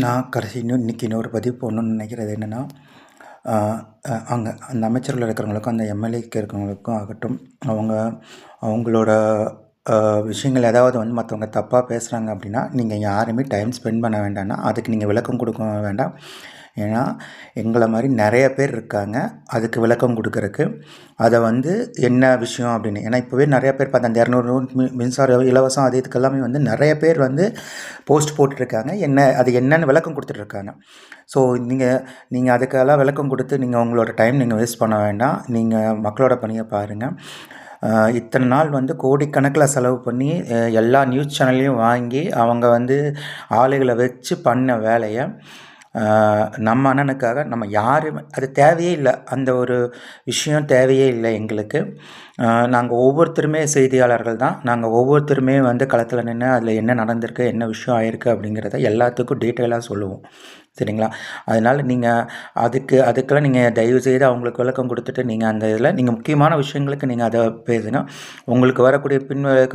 நான் இன்னைக்கு இன்னொரு பதிவு போடணும்னு நினைக்கிறது என்னென்னா, அங்கே அந்த அமைச்சர்கள் இருக்கிறவங்களுக்கும், அந்த எம்எல்ஏக்கு இருக்கிறவங்களுக்கும் ஆகட்டும், அவங்களோட விஷயங்கள் ஏதாவது வந்து மற்றவங்க தப்பாக பேசுகிறாங்க அப்படின்னா, நீங்கள் யாருமே டைம் ஸ்பெண்ட் பண்ண வேண்டாம்னா, அதுக்கு நீங்கள் விளக்கம் கொடுக்க வேண்டாம். ஏன்னா, எங்களை மாதிரி நிறைய பேர் இருக்காங்க அதுக்கு விளக்கம் கொடுக்கறக்கு. அதை வந்து என்ன விஷயம் அப்படின்னு. ஏன்னா இப்போவே நிறைய பேர் அந்த 200 யூனிட் மின்சாரம் இலவசம் அது இதுக்கெல்லாமே வந்து நிறைய பேர் வந்து போஸ்ட் போட்டுட்ருக்காங்க. அது என்னென்னு விளக்கம் கொடுத்துட்ருக்காங்க. ஸோ நீங்கள் அதுக்கெல்லாம் விளக்கம் கொடுத்து நீங்கள் உங்களோட டைம் நீங்கள் வேஸ்ட் பண்ண வேண்டாம். நீங்கள் மக்களோட பணியை பாருங்கள். இத்தனை நாள் வந்து கோடிக்கணக்கில் செலவு பண்ணி எல்லா நியூஸ் சேனல்லையும் வாங்கி அவங்க வந்து ஆளுகளை வச்சு பண்ண வேலையை நம்ம அண்ணனுக்காக நம்ம யாரும் அது தேவையே இல்லை. அந்த ஒரு விஷயம் தேவையே இல்லை எங்களுக்கு. நாங்கள் ஒவ்வொருத்தருமே செய்தியாளர்கள் தான். நாங்கள் ஒவ்வொருத்தருமே வந்து களத்தில் நின்று அதில் என்ன நடந்திருக்கு, என்ன விஷயம் ஆயிருக்கு அப்படிங்கிறத எல்லாத்துக்கும் டீட்டெயிலாக சொல்லுவோம். சரிங்களா? அதனால் நீங்கள் அதுக்கெல்லாம் நீங்கள் தயவுசெய்து அவங்களுக்கு விளக்கம் கொடுத்துட்டு நீங்கள் அந்த இதில் நீங்கள் முக்கியமான விஷயங்களுக்கு நீங்கள் அதை பேசுங்க. உங்களுக்கு வரக்கூடிய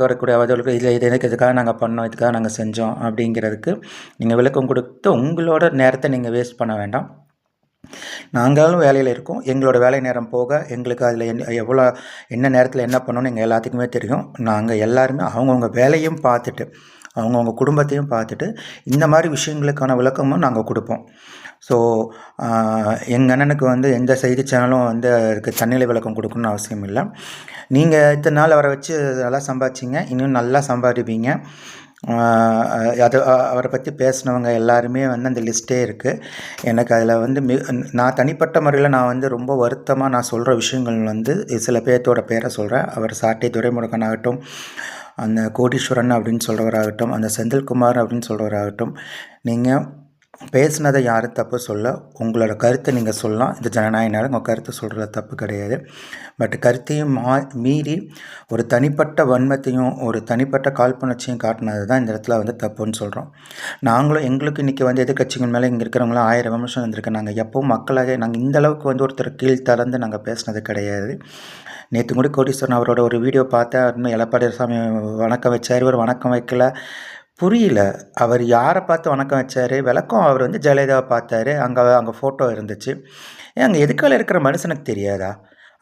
வரக்கூடிய அவதூறுகள் இது இதுக்காக நாங்கள் பண்ணோம், இதுக்காக நாங்கள் செஞ்சோம் அப்படிங்கிறதுக்கு நீங்கள் விளக்கம் கொடுத்து உங்களோட நேரத்தை நீங்கள் வேஸ்ட் பண்ண வேண்டாம். நாங்களும் வேலையில் இருக்கோம். எங்களோட வேலை நேரம் போக எங்களுக்கு அதில் என்ன நேரத்தில் என்ன பண்ணணும்னு எங்கள் எல்லாத்துக்குமே தெரியும். நாங்கள் எல்லாருமே அவங்கவுங்க வேலையும் பார்த்துட்டு, அவங்கவுங்க குடும்பத்தையும் பார்த்துட்டு, இந்த மாதிரி விஷயங்களுக்கான விளக்கமும் நாங்கள் கொடுப்போம். ஸோ எங்கள் அண்ணனுக்கு வந்து எந்த செய்தி சேனலும் வந்து அதுக்கு தன்னிலை விளக்கம் கொடுக்கணும்னு அவசியம் இல்லை. நீங்கள் இத்தனை நாள் அவரை வச்சு நல்லா சம்பாதிச்சிங்க, இன்னும் நல்லா சம்பாதிப்பீங்க. அவரை பற்றி பேசினவங்க எல்லாருமே வந்து அந்த லிஸ்ட்டே இருக்குது. எனக்கு அதில் வந்து நான் தனிப்பட்ட முறையில் நான் வந்து ரொம்ப வருத்தமாக நான் சொல்கிற விஷயங்கள் வந்து சில பேர்த்தோட பேரை சொல்கிறேன். அவர் சாட்டை துரைமுருகன் ஆகட்டும், அந்த கோடீஸ்வரன் அப்படின்னு சொல்கிறவராகட்டும், அந்த செந்தில்குமார் அப்படின்னு சொல்கிறவராகட்டும், நீங்கள் பேசுனதை யாரும் தப்பு சொல்ல. உங்களோட கருத்தை நீங்கள் சொல்லலாம். இது ஜனநாயக நேரம், உங்கள் கருத்தை சொல்கிறது தப்பு கிடையாது. பட் கருத்தையும் மீறி ஒரு தனிப்பட்ட வன்மத்தையும் ஒரு தனிப்பட்ட காழ்ப்புணர்ச்சியும் காட்டினது தான் இந்த இடத்துல வந்து தப்புன்னு சொல்கிறோம். நாங்களும் எங்களுக்கு இன்றைக்கி வந்து எதிர்கட்சிகள் மேலே இங்கே இருக்கிறவங்களாம் 1000 விமர்சனம் வந்திருக்கு. நாங்கள் எப்பவும் மக்களாக நாங்கள் இந்தளவுக்கு வந்து ஒருத்தர் கீழ் தளர்ந்து நாங்கள் பேசினது கிடையாது. நேற்று கூட கோடீஸ்வரன் அவரோட ஒரு வீடியோ பார்த்தேன். இன்னும் எடப்பாடி சாமி வணக்கம் வச்சார், இவர் வணக்கம் வைக்கல. புரியல. அவர் யாரை பார்த்து வணக்கம் வச்சார்? விளக்கம் அவர் வந்து ஜெயலலிதாவை பார்த்தாரு. அங்கே ஃபோட்டோ இருந்துச்சு. அங்கே எதுக்கால இருக்கிற மனுஷனுக்கு தெரியாதா?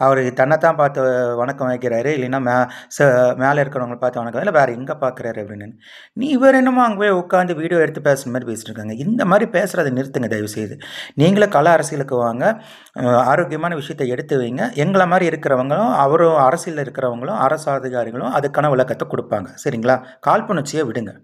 அவர் தன்னைத்தான் பார்த்து வணக்கம் வைக்கிறாரு, இல்லைன்னா மேலே இருக்கிறவங்களை பார்த்து வணக்கம் இல்லை வேறு எங்கே பார்க்குறாரு அப்படின்னு. இவர் என்னமோ அங்கே போய் உட்காந்து வீடியோ எடுத்து பேசுகிற மாதிரி பேசிட்டு இருக்காங்க. இந்த மாதிரி பேசுகிறத நிறுத்துங்க தயவுசெய்து. நீங்களும் கல அரசியலுக்கு வாங்க, ஆரோக்கியமான விஷயத்தை எடுத்து வைங்க. எங்களை மாதிரி இருக்கிறவங்களும் அவரும் அரசியலில் இருக்கிறவங்களும் அரசு அதிகாரிகளும் அதுக்கான விளக்கத்தை கொடுப்பாங்க. சரிங்களா? காழ்ப்புணர்ச்சியை விடுங்க.